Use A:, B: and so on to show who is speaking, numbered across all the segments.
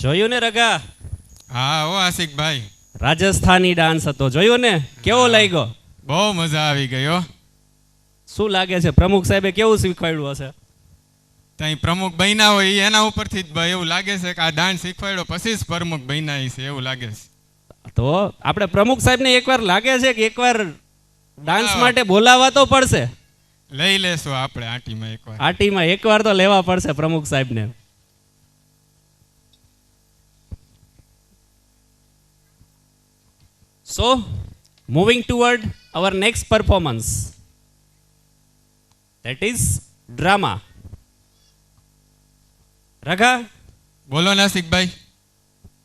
A: જોયું ને રગા?
B: હા ઓ આશિકભાઈ,
A: રાજસ્થાની ડાન્સ હતો, જોયું ને? કેવો લાગ્યો?
B: બહુ મજા આવી ગયો.
A: શું લાગે છે પ્રમુખ સાહેબે કેવું શીખવાડ્યું હશે?
B: ત્યાં પ્રમુખ બન્યા હોય એના ઉપરથી જ એવું લાગે છે કે આ ડાન્સ શીખવાડ્યો પછી જ પ્રમુખ બન્યા છે એવું લાગે છે.
A: તો આપણે પ્રમુખ સાહેબને એકવાર લાગે છે કે એકવાર ડાન્સ માટે બોલાવવા તો પડશે.
B: લઈ લેશું આપણે આટીમાં એકવાર.
A: આટીમાં એકવાર તો લેવા પડશે પ્રમુખ સાહેબને. So, moving toward our next performance, that is drama. રઘા,
B: બોલો નાસિકભાઈ.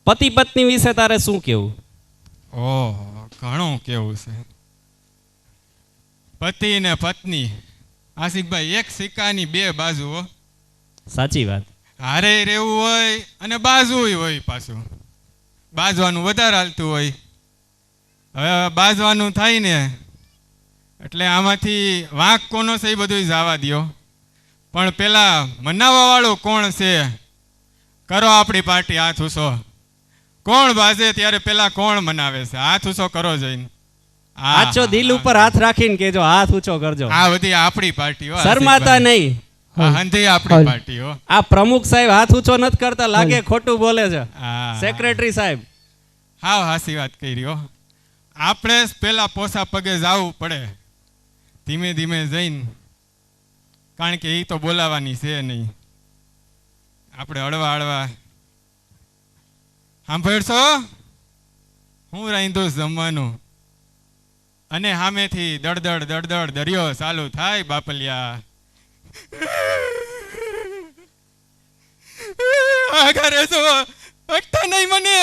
A: પતિ પત્ની વિશે તારે શું કેવું?
B: ઓહ, ઘણું કેવું છે. પતિ ને પત્ની આશિકભાઈ એક સિક્કાની બે બાજુ હો.
A: સાચી વાત.
B: હારે રહેવું હોય અને બાજુય હોય, પાછું બાજવાનું વધારે હાલતું હોય. હવે બાજવાનું થાય ને એટલે આમાંથી વાંક કોનો છે એ બધું જવા દ્યો, પણ પેલા મનાવવા વાળો કોણ છે? કરો આપણી પાર્ટી હાથ ઊંચો. કોણ બાજે ત્યારે પેલા કોણ મનાવે છે? હાથ ઊંચો કરો જઈને.
A: આચો દિલ ઉપર હાથ રાખીને કેજો હાથ ઊંચો કરજો.
B: આ બધી આપણી પાર્ટી હો,
A: શરમાતા નહીં.
B: હંધી આપણી પાર્ટી હો.
A: આ પ્રમુખ સાહેબ હાથ ઊંચો નથી કરતા, લાગે ખોટું બોલે છે. સેક્રેટરી સાહેબ
B: હા હાસી વાત કરી હો. આપણે પેલા પોસા પગે જવું પડે ધીમે ધીમે જઈને, કારણ કે એ તો બોલાવાની છે નહીં. આપણે હળવા હળવા સાંભળશો હું રાંધું જમવાનું, અને સામેથી દળદળ દળદળ દરિયો ચાલુ થાય. બાપલિયા આઘારે છો અટતા નહીં મને.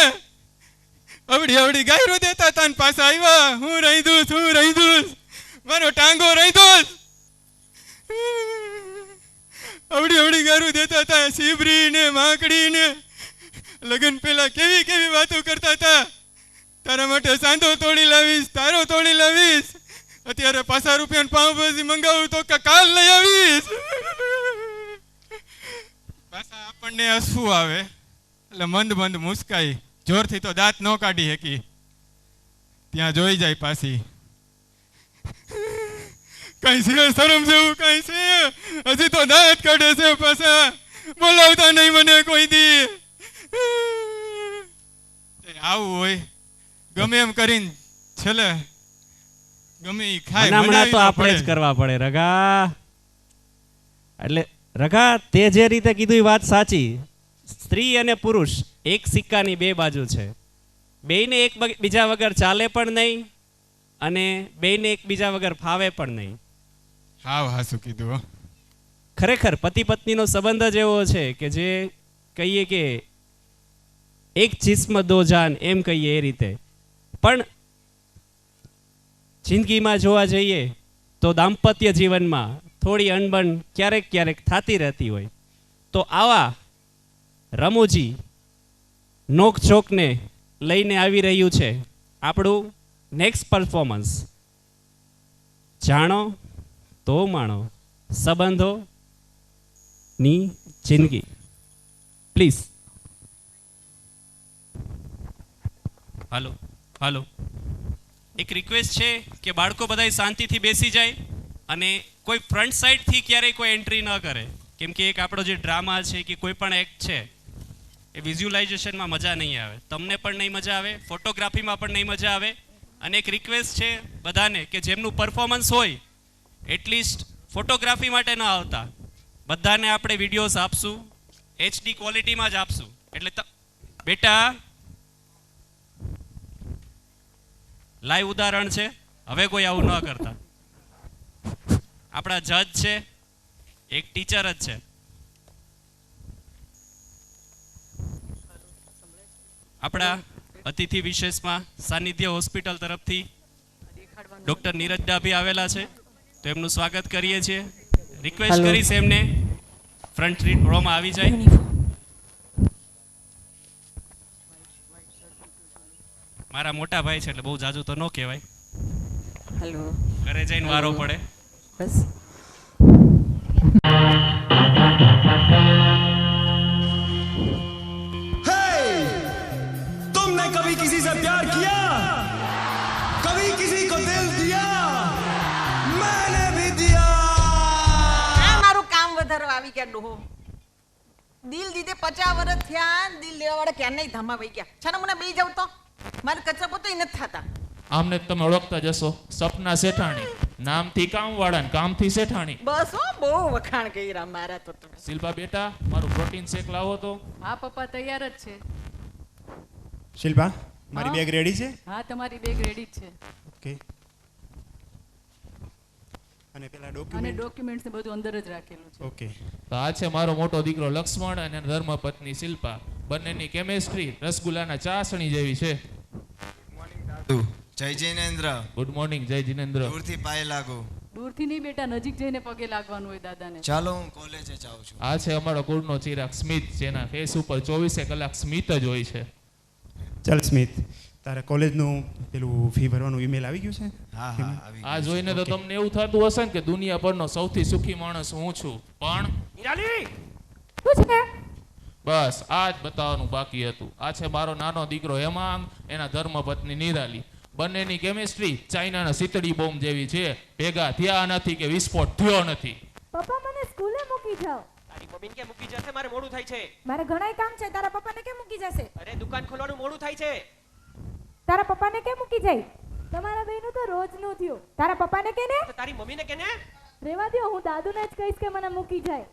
B: અવડી અવડી ગાયરો દેતા તાન પાછા આવ્યા. હું રાંધું મારો ટાંગો રાંધો. અવડી અવડી ગાયરો દેતા હતા. સીબરી ને માકડી ને લગન પેલા કેવી કેવી વાતો કરતા હતા. તારા માટે સાંધો તોડી લાવીશ, તારો તોડી લાવીશ. અત્યારે 5 રૂપિયાનું પાઉંભાજી મંગાવું તો કાલ લઈ આવીશ. પાછા આપણને હસવું આવે એટલે મંદ મંદ મુસ્કાઈ. જોરથી તો દાંત ન કાઢી શકી, ત્યાં જોઈ જાય પાછી. કઈ છે શરમ જેવું કઈ છે? હજી તો દાંત કાઢે છે પાછા. બોલાવતા નહીં મને કોઈ દી. આવું હોય ગમે એમ કરીને છેલ્લે ગમે ઈ ખાય.
A: મનામણા તો આપણે જ કરવા પડે રઘા. એટલે રઘા, તે જે રીતે કીધું એ વાત સાચી. સ્ત્રી અને પુરુષ એક સિક્કાની બે બાજુ છે. બેયને એક બીજા વગર ચાલે પણ નહીં, અને બેયને એકબીજા વગર ફાવે પણ નહીં.
B: હાવ હાસું કીધું.
A: ખરેખર પતિ પત્નીનો સંબંધ જ એવો છે કે જે કહીએ કે એક જિસ્મ દો જાન, એમ કહીએ એ રીતે. પણ જિંદગીમાં જોવા જઈએ તો દાંપત્ય જીવનમાં થોડી અણબણ ક્યારેક ક્યારેક થતી રહેતી હોય. તો આવા રમૂજી નોકઝોકને લઈને આવી રહ્યું છે આપણું નેક્સ્ટ પરફોર્મન્સ. જાણો તો માણો સંબંધોની જિંદગી. પ્લીઝ. હાલો હાલો, એક રિક્વેસ્ટ છે કે બાળકો બધાય શાંતિથી બેસી જાય અને કોઈ ફ્રન્ટ સાઈડથી ક્યારેય કોઈ એન્ટ્રી ન કરે, કેમ કે એક આપણો જે ડ્રામા છે કે કોઈ પણ એક્ટ છે એ વિઝ્યુલાઇઝેશનમાં મજા નહીં આવે, તમને પણ નહીં મજા આવે, ફોટોગ્રાફીમાં પણ નહીં મજા આવે. અને એક રિક્વેસ્ટ છે બધાને કે જેમનું પરફોર્મન્સ હોય એટલીસ્ટ ફોટોગ્રાફી માટે ન આવતા. બધાને આપણે વિડીયોઝ આપશું, HD ક્વોલિટીમાં જ આપશું. એટલે બેટા લાઈવ ઉદાહરણ છે, હવે કોઈ આવું ન કરતા. આપણા જજ છે, એક ટીચર જ છે. આપણા અતિથિ વિશેષમાં સાનિધ્ય હોસ્પિટલ તરફથી ડૉક્ટર નીરજ ડાભી આવેલા છે, તો એમનું સ્વાગત કરીએ છીએ. રિક્વેસ્ટ કરીશ એમને ફ્રન્ટ રોમાં આવી જાય. મારા મોટા ભાઈ છે એટલે બહુ જાજુ તો ન કહેવાય.
C: હેલો,
A: ઘરે જઈને વારો પડે.
C: બસ
D: Hey! ने कभी किसी से प्यार किया? कभी किसी को दिल दिया? मैंने भी दिया.
C: આ મારું કામ વધારવા આવી ગયા ડોહો. દિલ દીધે 50 વર્ષ થયા, દિલ લેવા વાળા ક્યાં નહીં ધમાવાઈ ગયા. છાના મને બેસી જાવ તો મારે કચરા પોતે નથી થતા.
E: આમને તમે ઓળખતા જશો, સપના શેઠાણી, નામથી કામવાળા ને કામથી શેઠાણી.
C: બસ હો, બહુ વખાણ કર્યા મારા તો તમે.
E: શિલ્પા બેટા, મારું પ્રોટીન શેક લાવો તો.
F: હા પપ્પા તૈયાર જ છે.
G: શિલ્પા, મારી
F: હા?
G: બેગ રેડી છે?
F: હા તમારી બેગ રેડી જ છે
G: ઓકે. અને પેલા
F: અને
G: ડોક્યુમેન્ટ?
F: ડોક્યુમેન્ટ્સ ને બધું અંદર જ રાખેલું છે.
G: ઓકે.
E: તો આ છે મારો મોટો દીકરો લક્ષ્મણ અને ધર્મપત્ની શિલ્પા. બંનેની કેમેસ્ટ્રી રસગુલ્લાના ચાસણી જેવી છે.
H: જય જિનેન્દ્ર.
E: ગુડ મોર્નિંગ જય જિનેન્દ્ર.
H: દૂરથી પાય લાગુ.
F: દૂરથી નહીં બેટા, નજીક જઈને પગે લાગવાનું હોય દાદાને.
H: ચાલો હું કોલેજે જાઉં છું.
E: આ છે અમારો કુળનો ચિરાગ સ્મિત, જેના ફેસ ઉપર 24 કલાક સ્મિત જ હોય છે.
G: ચાલ સ્મિત, તારા કોલેજનું પેલું ફી ભરવાનું ઈમેલ આવી ગયું છે?
H: હા હા આવી
E: આ
H: ગયું.
E: જોઈને તો તમને એવું થતું હશે ને કે દુનિયા પરનો સૌથી સુખી માણસ હું છું, પણ બસ આ જ બતાવવાનું બાકી હતું. આ છે મારો નાનો દીકરો હેમાંગ, એના ધર્મપત્ની નિરાલી. બંનેની કેમિસ્ટ્રી ચાઇનાના શીતળી બોમ્બ જેવી છે. ભેગા થયા નથી કે વિસ્ફોટ થયો નથી.
I: પપ્પા મને સ્કૂલે મૂકી જાઓ.
J: તારી મમ્મીને કે મૂકી જશે? મારે મોડું થાય છે.
I: મારે ઘણાય કામ છે. તારા પપ્પાને કેમ મૂકી જશે?
J: અરે દુકાન ખોલવાનું મોડું થાય છે.
I: તારા પપ્પાને કેમ મૂકી જાય? તમારા બેયનું તો રોજનું થયું. તારા પપ્પાને કે ને?
J: તો તારી મમ્મીને કે ને.
I: રેવા દ્યો, હું દાદુને જ કહીશ કે મને મૂકી જાય.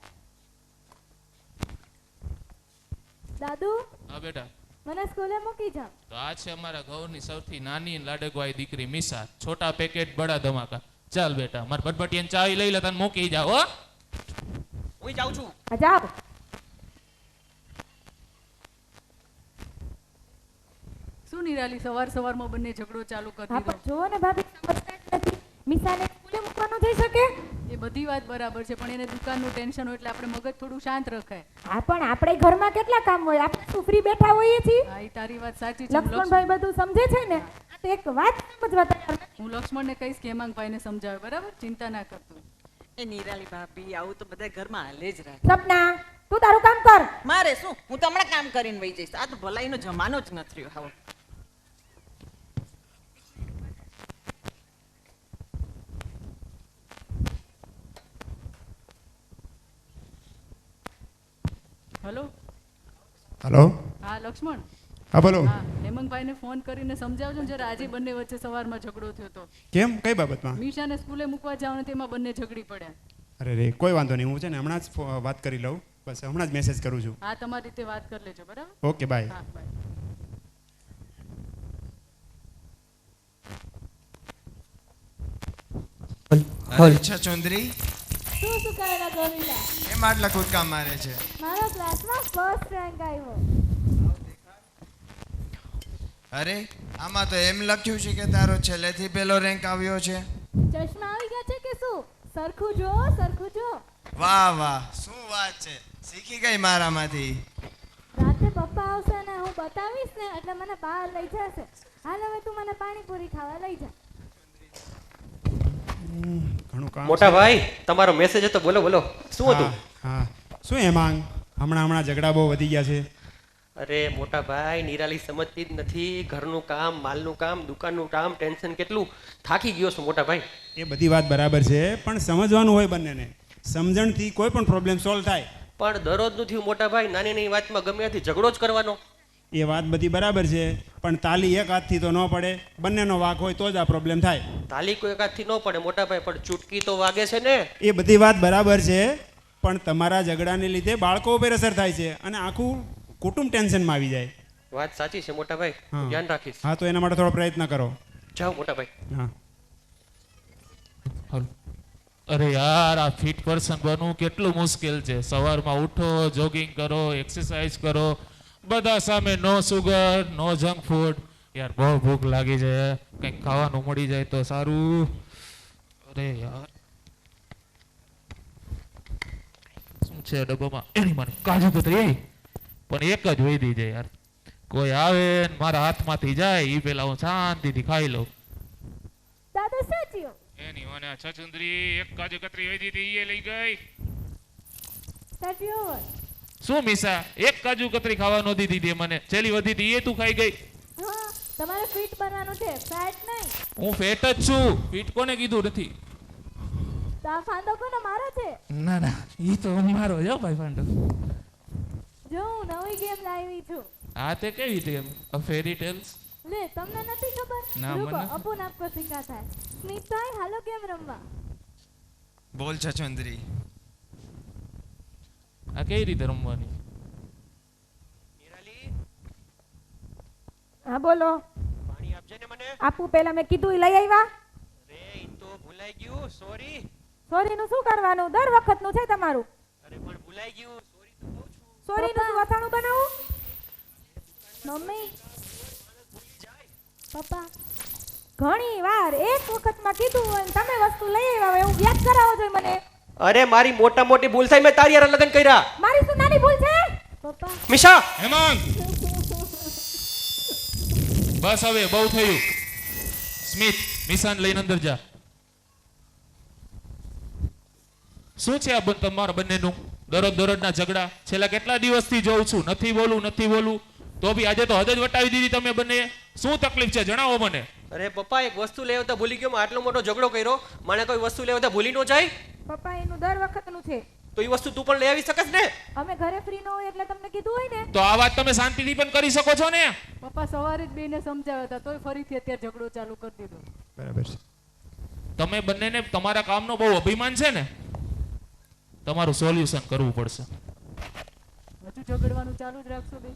I: દાદુ,
E: હા બેટા.
I: મને સ્કૂલે મૂકી જાઓ.
E: તો આ છે અમારા ઘઉંની સૌથી નાની લાડકવાઈ દીકરી મિસા. છોટા પેકેટ બડા ધમાકા. ચાલ બેટા, માર બટબટિયાની ચાવી લઈ લે, તને મૂકી જાઓ હો.
J: હું જાઉં છું.
I: હા, જાઓ.
F: શું નિરાલી, સવાર સવારમાં બંને ઝઘડો ચાલુ કરી
I: હા,
F: દીધો?
I: પણ જુઓ ને ભાભી, સમજતા જ નથી. મિસાને સ્કૂલે મૂકવાનું થઈ શકે?
F: એ બધી વાત બરાબર છે, પણ એને દુકાનનું ટેન્શન હોય એટલે આપણે મગજ થોડું શાંત રખાય.
I: હા, પણ આપણે ઘરમાં કેટલા કામ હોય? આપણે શું ફ્રી બેઠા હોઈએ છીએ?
F: હા એ તારી વાત સાચી છે.
I: લક્ષ્મણભાઈ બધું સમજે છે ને? આ તો એક વાત સમજવા તૈયાર નથી.
F: હું લક્ષ્મણને કહીશ કે હેમાંગભાઈને સમજાવે, બરાબર? ચિંતા ના કરતો.
C: એ નિરાલી ભાભી, આવું તો બધા ઘરમાં હાલે જ રાખે.
I: સપના, તું તારું કામ કર.
C: મારે શું, હું તો હમણાં કામ કરીને વહી જઈશ. આ તો ભલાઈનો જમાનો જ નથી રહ્યો. હાવ.
F: હલો.
G: હલો.
F: હા લક્ષ્મણ.
G: હા બોલો.
F: હા, હેમાંગભાઈને ફોન કરીને સમજાવજો ને જરા. આજે બંને વચ્ચે સવારમાં ઝઘડો થયો હતો.
G: કેમ? કઈ બાબતમાં?
F: મીશાને સ્કૂલે મૂકવા જાવ ને તેમાં બંને ઝઘડી પડ્યા.
G: અરે રે, કોઈ વાંધો નહીં. હું છે ને હમણાં જ વાત કરી લઉં. બસ હમણાં જ મેસેજ કરું છું.
F: હા, તમારી રીતે વાત કરી લેજો, બરાબર?
G: Okay, bye.
F: હા, બાય.
H: અચ્છા ચૌધરી,
I: શું શું કરેલા ગોવિંદા?
H: કેમ આટલા કૂદકા મારે છે?
I: મારા ક્લાસમાં ફર્સ્ટ રેન્ક આવ્યો.
H: અરે આમાં તો એમ લખ્યું છે કે તારો છેલ્લેથી પહેલો રેન્ક આવ્યો છે.
I: ચશ્મા આવી ગયા છે કે શું? સરખું જો, સરખું જો.
H: વાહ વાહ, શું વાત છે, શીખી ગઈ મારામાંથી.
I: રાતે પપ્પા આવશે ને હું બતાવીશ ને એટલે મને બહાર લઈ જશે. હાલ હવે તું મને પાણીપુરી ખાવા લઈ જા.
G: ઘણું કામ
J: મોટા
G: છે.
J: ભાઈ, તમારો મેસેજ હતો, બોલો બોલો. શું હતું?
G: હા. શું હેમાંગ, હમણાં ઝઘડા બહુ વધી ગયા છે?
J: અરે મોટા ભાઈ, નિરાલી સમજતી જ નથી. ઘરનું કામ, માલનું કામ, દુકાનનું કામ, ટેન્શન કેટલું. થાકી ગયો છું મોટા ભાઈ.
G: એ બધી વાત બરાબર છે, પણ સમજવાનું હોય બંનેને. સમજણથી કોઈ પણ પ્રોબ્લેમ સોલ્વ થાય.
J: પણ દરરોજનું થયું મોટા ભાઈ, નાની નાની વાતમાં ગમે ત્યાંથી ઝઘડો જ કરવાનો.
G: એ વાત બધી બરાબર છે, પણ તાલી એક હાથથી તો ન પડે. બંનેનો વાંક હોય તો જ આ પ્રોબ્લેમ થાય.
J: તાલી કોઈ એકાદથી ન પડે મોટા ભાઈ, પણ ચૂટકી તો વાગે છે ને.
G: એ બધી વાત બરાબર છે, પણ તમારા ઝઘડાને લીધે બાળકો ઉપર અસર થાય છે અને આખું કુટુંબ ટેન્શનમાં આવી જાય.
J: વાત સાચી છે મોટા ભાઈ,
G: હા.
J: ધ્યાન રાખીશ.
G: હા, તો એના માટે થોડો પ્રયત્ન કરો.
J: જાઓ મોટા ભાઈ.
G: હા.
E: હલો. અરે યાર, આ ફિટ પર્સન બનવું કેટલું મુશ્કેલ છે. સવારમાં ઉઠો, જોગિંગ કરો, એક્સરસાઇઝ કરો, બધા સામે નો સુગર, નો જંક ફૂડ. યાર બહુ ભૂખ લાગી છે, કંઈક ખાવાનું મળી જાય તો સારું. અરે યાર, શું છે ડબ્બામાં? એની મને કાજુ કતરી, પણ એક જ વહી જાય યાર. કોઈ આવે ને મારા હાથમાંથી જાય એ પેલા હું શાંતિથી ખાઈ લઉં.
I: દાદા શું થયું?
E: એની મને છચુંદરી એક કાજુ કતરી વહી હતી, એ લઈ ગઈ.
I: સટ્યો.
E: શું મિસા, એક કાજુ કતરી ખાવા નહોતી દીધી મને, છેલ્લી વધી હતી એ તું ખાઈ ગઈ.
I: હવે તમારે ફિટ બનવાનું છે, ફેટ નહીં.
E: હું ફેટ જ છું, ફિટ કોને કીધું નથી?
I: તો આ ફાંદો કોનો મારો છે?
E: ના ના, ઈ તો મારો જ ભાઈ ફાંડો.
I: જો હું નવી ગેમ લાવી છું.
E: આ તે કેવી ગેમ? અ ફેરી ટેલ્સ?
I: લે તમને નથી ખબર?
E: ના,
I: રૂકો
E: મને.
I: અપુન આપકો સિખાતા है. સ્મિત ભાઈ હાલો ગેમ રમવા.
H: બોલ છછુંદરી.
E: આ કેવી રીતે રમવાની?
K: હા બોલો.
J: પાણી આપજે ને મને.
K: આપું પેલા મેં કીધું ઈ લઈ આવ્યા.
J: અરે ઈ તો ભૂલાઈ ગયું, સોરી.
K: સોરી નું શું કરવાનું? દર વખત નું છે તમારું.
J: અરે પણ ભૂલાઈ ગયું, સોરી તો કહું છું.
K: સોરી નું શું અથાણું બનાવું?
I: મમ્મી પપ્પા
K: ઘણી વાર એક વખતમાં કીધું હોય ને તમે વસ્તુ લઈ આવ્યા હોય એવું યાદ કરાવો જોઈએ મને.
J: અરે મારી મોટા મોટી ભૂલ થઈ, મેં તારી હારે લગ્ન કર્યા.
K: મારી શું નાની ભૂલ છે?
I: પપ્પા
J: મિશા,
E: હેમાંગ, બસ હવે બહુ થયું. સ્મિત, મિશાન લઈને અંદર જા. શું છે આ તમારા બંનેનું દરરોજના ઝઘડા? છેલ્લા કેટલા દિવસથી જોઉં છું, નથી બોલું તો બી આજે તો હદ જ વટાવી દીધી તમે બંને. શું તકલીફ છે જણાવો મને.
J: અરે પપ્પા એક વસ્તુ લેવા તો ભૂલી ગયો, આટલો મોટો ઝઘડો કર્યો. મને કોઈ વસ્તુ લેવા તો ભૂલી ન જાય
K: પપ્પા એનું દર વખતનું છે.
J: તો એ વસ્તુ તું પણ લઈ આવી શકસ ને.
K: અમે ઘરે ફ્રી ન હોય એટલે તમને કીધું હોય ને.
E: તો આ વાત તમે શાંતિથી પણ કરી શકો છો ને.
F: પપ્પા સવારે જ બેને સમજાવ્યા હતા તોય ફરીથી અત્યારે ઝઘડો ચાલુ કરી દીધો.
G: બરાબર છે.
E: તમે બંનેને તમારા કામનો બહુ અભિમાન છે ને, તમારું સોલ્યુશન કરવું પડશે.
F: હજુ ઝઘડવાનું ચાલુ જ રાખશો બે?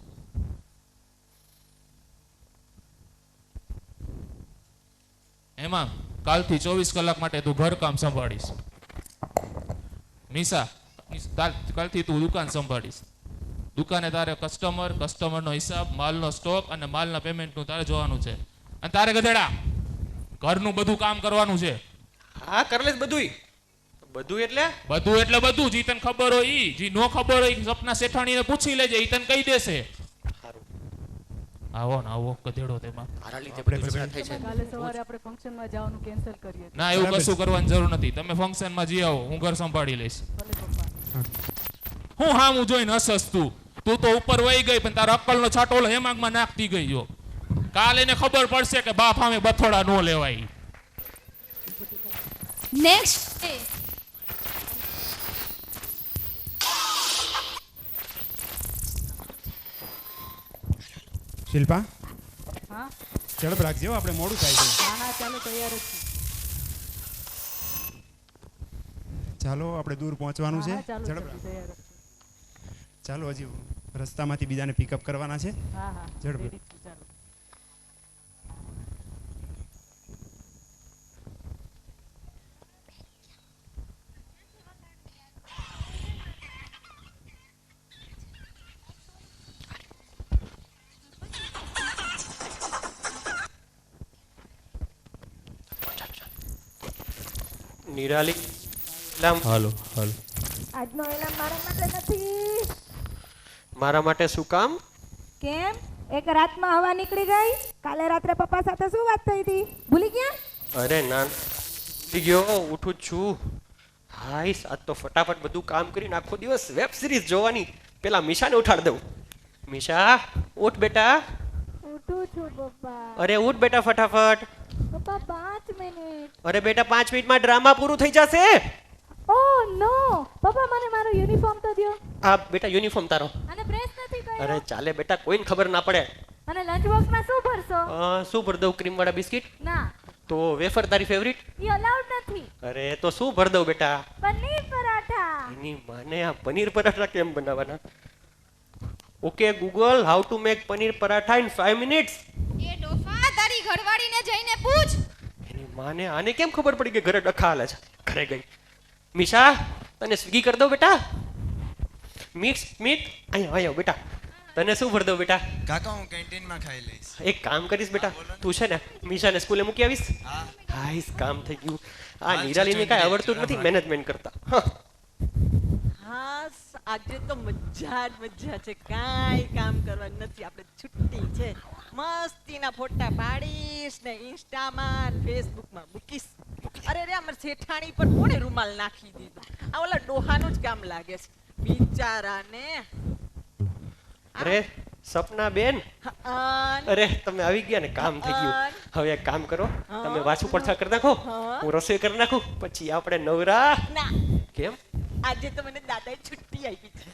E: એમાં કાલથી 24 કલાક માટે તું ઘર કામ સંભાળીશ. મિશા, કાલથી તું દુકાન સંભાળીશ. દુકાને તારે કસ્ટમરનો હિસાબ, માલનો સ્ટોક અને માલના પેમેન્ટનું તારે જોવાનું છે. અને તારે ગધેડા ઘરનું બધું કામ કરવાનું છે.
J: હા કર લેસ બધુંય. બધું એટલે
E: બધું જી તને ખબર હોય ઈ, જી નો ખબર હોય સપના શેઠાણીને પૂછી લેજે, ઈ તને કહી દેશે. આવો ને આવો ગધેડો તેમાં.
J: મારા લીધે બધું ઝઘડા થાય છે.
F: કાલે સવારે આપણે ફંક્શનમાં જવાનું કેન્સલ કરીએ.
E: ના એવું કશું કરવાની જરૂર નથી. તમે ફંક્શનમાં જી આવો, હું ઘર સંભાળી લઈશ.
F: ભલે પપ્પા.
E: હું હામું જોઈને હસસ તું તો ઉપર વહી ગઈ પણ તારો અક્કલનો છાંટો હેમાંગમાં નાખતી ગઈ જો. કાલે એને ખબર પડશે કે બાપ સામે બથોડા નો લેવાય.
I: નેક્સ્ટ
G: શિલ્પા
F: હા
G: ઝડપ રાખજો, આપણે મોડું થાય છે.
F: હા ચાલો તૈયાર જ છું.
G: ચાલો આપણે દૂર પહોંચવાનું છે.
F: હા, ચાલો,
G: ઝડપ
F: ચાલો,
G: રાખ.
F: તૈયાર જ છું.
G: ચાલો હજી રસ્તામાંથી બીજાને પિકઅપ કરવાના છે.
F: હા હા
G: ઝડપ.
F: ready છું, ચાલો.
J: નિરાલી એલાર્મ
E: હાલો
K: આજનો એલાર્મ મારા માટે નથી.
J: મારા માટે શું કામ?
K: કેમ? એક રાતમાં હવા નીકળી ગઈ. કાલે રાત્રે પપ્પા સાથે શું વાત થઈ હતી ભૂલી ગયા?
J: અરે ના ભૂલી ગયો, ઉઠું જ છું. હાઈસ આજ તો ફટાફટ બધું કામ કરીને આખો દિવસ વેબ સિરીઝ જોવાની. પેલા મિશાને ઉઠાડ દઉં. મિશા ઉઠ બેટા.
I: ઉઠું છું પપ્પા.
J: અરે ઉઠ બેટા ફટાફટ.
I: પપ્પા 5 મિનિટ.
J: અરે બેટા 5 મિનિટમાં ડ્રામા પૂરું થઈ જશે.
I: ઓહ નો પપ્પા મને મારો યુનિફોર્મ તો દ્યો.
J: આ બેટા યુનિફોર્મ તારો.
I: અને પ્રેસ નથી કર્યો.
J: અરે ચાલે બેટા, કોઈને ખબર ના પડે.
I: અને લંચ બોક્સમાં શું ભરશો?
J: શું ભર દઉં? ક્રીમ વાળા બિસ્કિટ?
I: ના
J: તો વેફર તારી ફેવરિટ?
I: ઈ અલાઉડ નથી.
J: અરે તો શું ભર દઉં બેટા?
I: પનીર પરાઠા.
J: એની માને આ પનીર પરાઠા કેમ બનાવવાના? Okay Google, how to make paneer paratha in 5 minutes.
I: એ ડોફા તારી ઘરવાળીને જઈને પૂછ.
J: એની માને આને કેમ ખબર પડી કે ઘરે ડખા હાલે છે? ઘરે ગઈ. મિશા તને સ્વિગી કરી દઉં બેટા? મિક્સ મીટ અહીંયા બેટા. તને શું ભર દઉં બેટા?
H: કાકા હું કેન્ટીનમાં ખાઈ લઈશ.
J: એક કામ કરીશ બેટા, તું છે ને મિશાને સ્કૂલે મૂકી આવીશ. હાઈસ કામ થઈ ગયું. આ નિરાલીને કાંઈ આવડતું જ નથી મેનેજમેન્ટ કરતા.
C: હા આજે તો મજા જ મજા છે. કાંઈ કામ કરવાનું નથી, આપણે છુટ્ટી છે. મસ્તીના ફોટા પાડીશ ને ઇન્સ્ટામાં ફેસબુકમાં મૂકીશ. અરે રે અમાર શેઠાણી પર કોણે રૂમાલ નાખી દીધો? આ ઓલા ડોહાનું જ કામ લાગે છે બિચારાને.
J: અરે સપના બેન અરે તમે આવી ગયા ને કામ થઈ ગયું હવે એક કામ કરો તમે વાસુ પડછા કરી નાખો હું રસોઈ કરી નાખું પછી આપણે નવરા
C: ના
J: કેમ
C: આજે તો મને દાદાએ છુટ્ટી આપી છે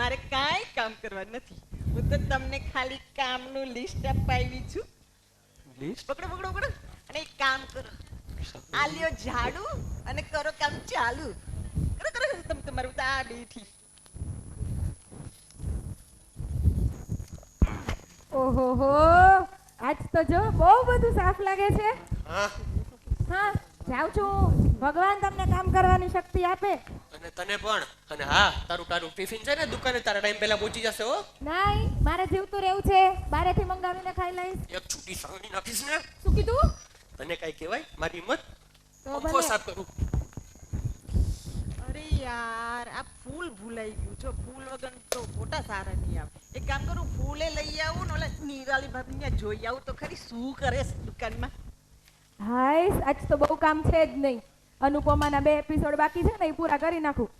C: મારે કાંઈ કામ કરવા નથી હું તો તમને ખાલી કામનું લિસ્ટ અપાવી છું
J: લિસ્ટ
C: પકડો પકડો પકડો અને એક કામ કરો આ લ્યો ઝાડુ અને કરો કામ ચાલુ કરો કરો તમે તમારું આ બેઠી
K: ઓહો આજ તો જો બહુ બધું સાફ લાગે છે
J: હા
K: જાઉં છું ભગવાન તમને કામ કરવાની શક્તિ આપે
J: અને તને પણ અને હા તારું ટિફિન છે ને દુકાને તારા ટાઈમ પહેલા પહોંચી જશે હો
K: નહીં મારે જીવતું રહેવું છે બારેથી મંગાવીને ખાઈ લઈશ
J: એક છૂટી સાંગણી નાખીશ ને
K: શું કીધું
J: તને કઈ કહેવાય મારી હિંમત
K: તો
J: પંખો
K: ભલે.
J: સાફ કરું
C: અરે યાર આ ફૂલ ભૂલાઈ ગયું છો ફૂલ વગર તો ફોટા સારા નહીં આવે એક કામ કરું ફૂલે લઈ આવું ને ઓલા નિરાલી ભાભી ને જોઈ આવું તો ખરી શું કરે છે દુકાનમાં
K: હાય આજ તો બહુ કામ છે જ નહીં અનુપમાના 2 એપિસોડ બાકી છે ને એ પૂરા કરી નાખું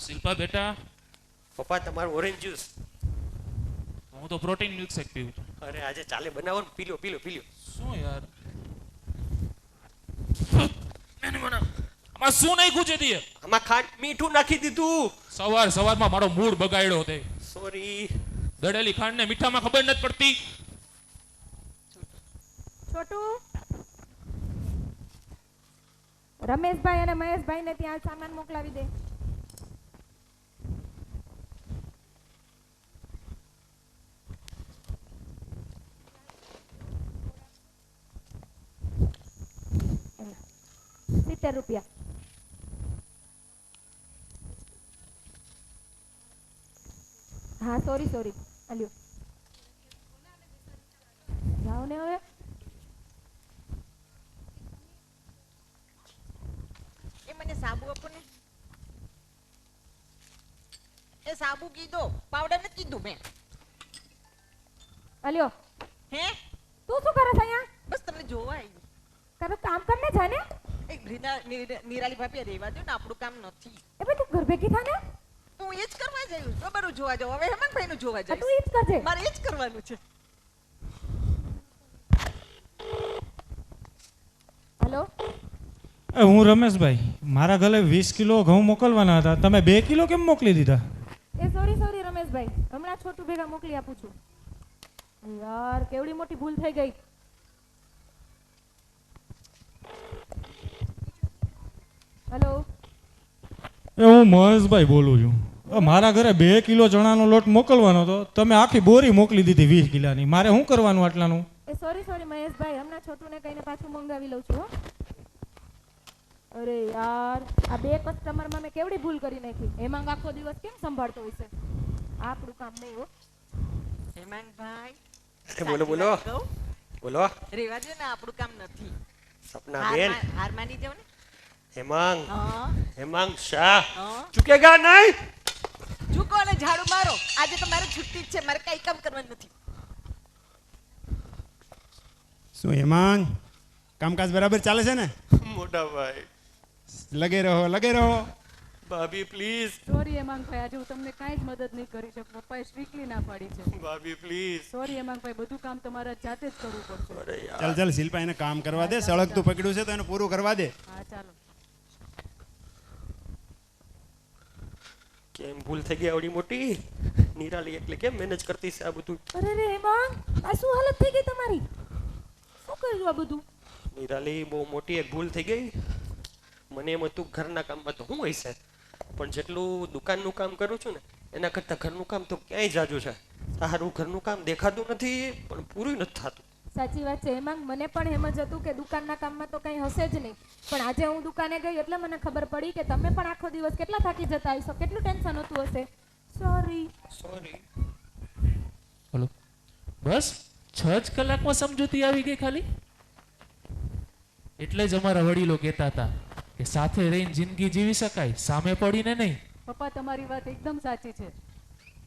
E: શિલ્પા બેટા
J: પપ્પા તમારું ઓરેન્જ જ્યુસ
E: હું તો પ્રોટીન મિલ્ક શેક પીવું છું
J: અરે આજે ચાલે બનાવો ને પી લો
E: શું યાર આમાં શું નાખ્યું છે તે
J: આમાં ખાંડ મીઠું નાખી દીધું
E: સવારમાં મારો મૂડ બગાડ્યો તે
J: સોરી
E: દળેલી ખાંડ ને મીઠામાં ખબર નથી પડતી
K: છોટુ રમેશભાઈ અને મહેશભાઈ ને ત્યાં સામાન મોકલાવી દે ₹70 હા સોરી અલ્યો જાઓ ને હવે
C: એ મને સાબુ આપો ને એ સાબુ કીધો પાવડર નથી કીધું મેં
K: અલ્યો
C: હે
K: તું શું કરે છે અહીંયા
C: બસ તમને જોવા આવી
K: તારું કામ કરને જા ને
C: એક નિરાલી ભાભી રેવા દો ને આપણું કામ નથી
K: એ ભાઈ તું ઘર ભેગી થા ને
C: હું એ જ કરવા જઈશ બરાબર જોવા જાઉં હવે હેમંતભાઈ નું જોવા જઈશ
K: તું એ જ કરજે
C: મારે એ જ કરવાનું છે
K: હેલો
L: હું રમેશભાઈ મારા ઘરે 20 કિલો ઘઉં મોકલવાના હતા તમે 2 કિલો કેમ મોકલી દીધા
K: એ સોરી રમેશભાઈ હમણાં છોટુ ભેગા મોકલી આપું છું યાર કેવડી મોટી ભૂલ થઈ ગઈ હેલો
L: હું મહેશભાઈ બોલું છું મારા ઘરે 2 કિલો ચણાનો લોટ મોકલવાનો હતો તમે આખી બોરી મોકલી દીધી 20 કિલાની મારે શું કરવાનું આટલાનું
K: એ સોરી મહેશભાઈ હમણાં છોટુને કહીને પાછું મંગાવી લઉં છું હો અરે યાર આ 2 કસ્ટમરમાં મેં કેવડી ભૂલ કરી નાખી હેમાંગ આખો દિવસ કેમ સંભાળતો હોય છે આપણું કામ નહીં હો
C: હેમાંગભાઈ
J: બોલો
C: રેવા દો ને આપણું કામ નથી
J: સપના બેન
C: હાર માની જાવ ને
J: હેમાંગ શાહ ચૂકેગા નહીં
C: ઝૂકો અને ઝાડુ મારો આજે તો મારે છુટ્ટી જ છે મારે કઈ કામ કરવાનું નથી
G: શું હેમાંગ કામકાજ બરાબર ચાલે છે ને
J: મોટા ભાઈ
G: લગે રહો
J: ભાભી પ્લીઝ
F: સોરી હેમાંગભાઈ આજે હું તમને કાંઈ જ મદદ નહીં કરી શકું પપ્પાએ સ્ટ્રિક્ટલી ના પાડી છે
J: ભાભી પ્લીઝ
F: સોરી હેમાંગભાઈ બધું કામ તમારા જાતે જ કરવું પડશે
G: ચાલ શિલ્પા એને કામ કરવા દે સળગતું પકડ્યું છે તો એને પૂરું કરવા દે
F: હા ચાલો
J: કેમ ભૂલ થઈ ગઈ આવડી મોટી નિરાલી એટલે કેમ મેનેજ કરતી છે આ બધું
K: અરે રે હેમાંગ આ શું હાલત થઈ ગઈ તમારી શું કર્યું આ બધું
J: નિરાલી બહુ મોટી એક ભૂલ થઈ ગઈ મને એમ હતું ઘરના કામમાં તો શું હોય છે પણ જેટલું દુકાનનું કામ કરું છું ને એના કરતાં ઘરનું કામ તો ક્યાંય જાજુ છે સારું ઘરનું કામ દેખાતું નથી પણ પૂરું નથી થતું
K: સાચી વાત છે હેમાંગ મને પણ એમ જ હતું કે દુકાનના કામમાં તો કંઈ હશે જ નહીં પણ આજે હું દુકાને ગઈ એટલે મને ખબર પડી કે તમે પણ આખો દિવસ કેટલા થાકી જતા હશો કેટલું ટેન્શન હતું હશે સોરી
E: હલો બસ 6 જ કલાકમાં સમજૂતી આવી ગઈ ખાલી એટલે જ અમારા વડીલો કહેતા હતા કે સાથે રહીને જિંદગી જીવી શકાય સામે પડીને નહીં
F: પપ્પા તમારી વાત એકદમ સાચી છે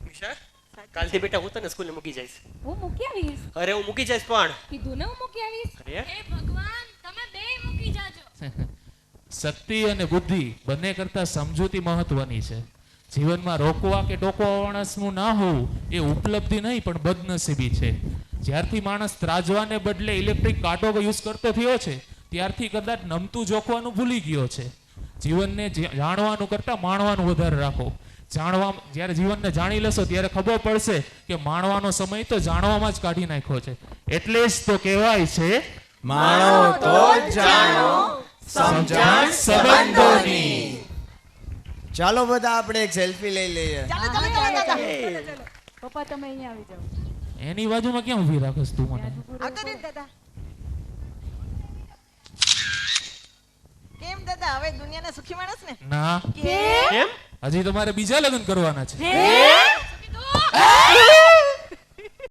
J: નિશા કાલથી બેટા હું તને સ્કૂલે મૂકી જઈશ
K: હું મૂકી આવીશ
J: અરે હું મૂકી જઈશ પણ
K: કીધું ને હું મૂકી આવીશ
J: અરે
I: હે ભગવાન તમે બે મૂકી જાજો
E: શક્તિ અને બુદ્ધિ બંને કરતા સમજૂતી મહત્વની છે. જીવનમાં રોકવા કે ટોકવા માણસનું ના હોવું એ ઉપલબ્ધિ નહીં પણ બદનસીબી છે. જ્યારથી માણસ ત્રાજવાને બદલે ઇલેક્ટ્રિક કાંટો યુઝ કરતો થયો છે ત્યારથી કદાચ નમતું જોખવાનું ભૂલી ગયો છે. જીવનને જાણવાનું કરતા માણવાનું વધારે રાખો. જ્યારે જીવનને જાણી લેશો ત્યારે ખબર પડશે કે માણવાનો સમય તો જાણવામાં જ કાઢી નાખ્યો છે. એટલે જ તો કહેવાય છે
H: માણો તો જાણો સમજણ સંબંધોની. ચાલો બધા આપણે એક સેલ્ફી લઈ લઈએ.
F: પપ્પા તમે અહીંયા આવી જાઓ.
E: એની બાજુમાં ક્યાં ઊભી રાખસ તું મને?
C: આવતો રે દાદા. કેમ દાદા હવે દુનિયાના સુખી માણસ ને?
E: ના
C: કેમ?
E: હજી તમારે બીજા લગ્ન કરવાના છે.
C: હે?